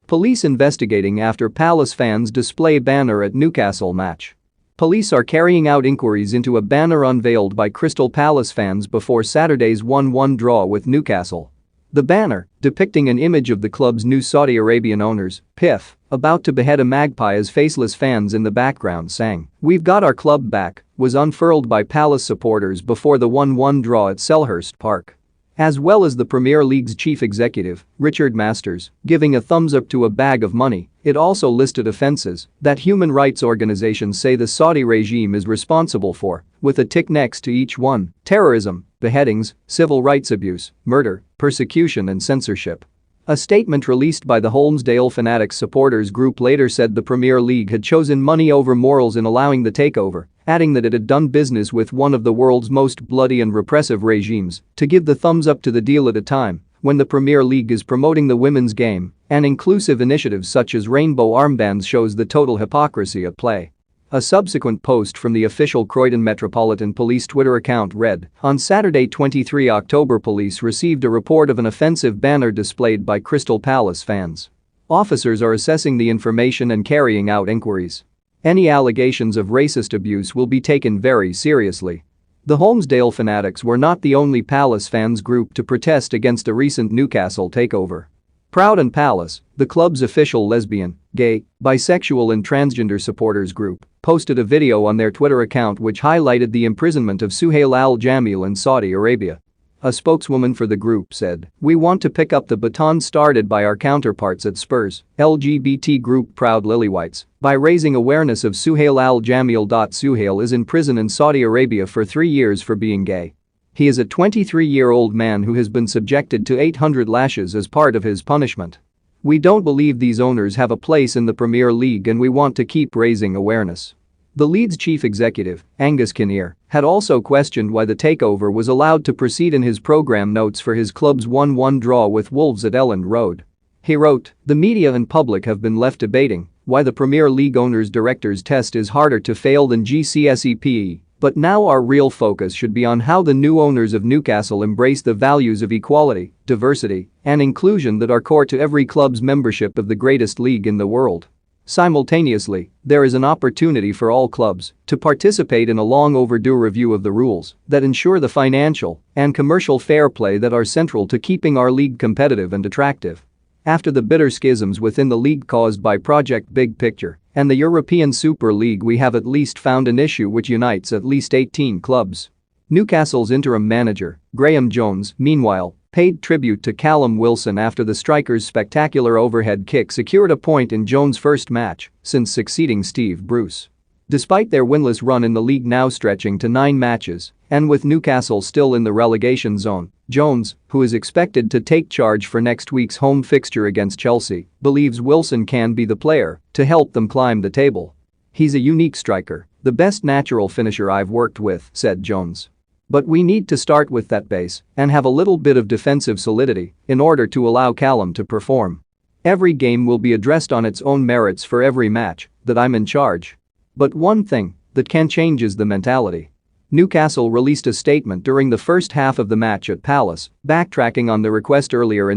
Police investigating after Palace fans display banner at Newcastle match. Police are carrying out inquiries into a banner unveiled by Crystal Palace fans before Saturday's 1-1 draw with Newcastle. The banner, depicting an image of the club's new Saudi Arabian owners, PIF, about to behead a magpie as faceless fans in the background sang, "We've got our club back," was unfurled by Palace supporters before the 1-1 draw at Selhurst Park. As well as the Premier League's chief executive, Richard Masters, giving a thumbs up to a bag of money, it also listed offences that human rights organizations say the Saudi regime is responsible for, with a tick next to each one: terrorism, beheadings, civil rights abuse, murder, persecution and censorship. A statement released by the Holmesdale Fanatics supporters group later said the Premier League had chosen money over morals in allowing the takeover, adding that it had done business with one of the world's most bloody and repressive regimes to give the thumbs up to the deal at a time when the Premier League is promoting the women's game, and inclusive initiatives such as rainbow armbands shows the total hypocrisy at play. A subsequent post from the official Croydon Metropolitan Police Twitter account read, "On Saturday 23 October police received a report of an offensive banner displayed by Crystal Palace fans. Officers are assessing the information and carrying out inquiries. Any allegations of racist abuse will be taken very seriously." The Holmesdale Fanatics were not the only Palace fans group to protest against a recent Newcastle takeover. Proud and Palace, the club's official lesbian, gay, bisexual and transgender supporters group, posted a video on their Twitter account which highlighted the imprisonment of Suhail Al-Jamil in Saudi Arabia. A spokeswoman for the group said, "We want to pick up the baton started by our counterparts at Spurs, LGBT group Proud Lilywhites, by raising awareness of Suhail Al-Jamil. Suhail is in prison in Saudi Arabia for 3 years for being gay. He is a 23-year-old man who has been subjected to 800 lashes as part of his punishment. We don't believe these owners have a place in the Premier League and we want to keep raising awareness." The Leeds chief executive, Angus Kinnear, had also questioned why the takeover was allowed to proceed in his programme notes for his club's 1-1 draw with Wolves at Elland Road. He wrote, "The media and public have been left debating why the Premier League owners' directors test is harder to fail than GCSEPE, but now our real focus should be on how the new owners of Newcastle embrace the values of equality, diversity, and inclusion that are core to every club's membership of the greatest league in the world. Simultaneously, there is an opportunity for all clubs to participate in a long overdue review of the rules that ensure the financial and commercial fair play that are central to keeping our league competitive and attractive." After the bitter schisms within the league caused by Project Big Picture and the European Super League, we have at least found an issue which unites at least 18 clubs. Newcastle's interim manager, Graham Jones, meanwhile, paid tribute to Callum Wilson after the striker's spectacular overhead kick secured a point in Jones' first match since succeeding Steve Bruce. Despite their winless run in the league now stretching to 9 matches, and with Newcastle still in the relegation zone, Jones, who is expected to take charge for next week's home fixture against Chelsea, believes Wilson can be the player to help them climb the table. "He's a unique striker, the best natural finisher I've worked with," said Jones. "But we need to start with that base and have a little bit of defensive solidity in order to allow Callum to perform. Every game will be addressed on its own merits for every match that I'm in charge. But one thing that can change is the mentality." Newcastle released a statement during the first half of the match at Palace, backtracking on the request earlier in the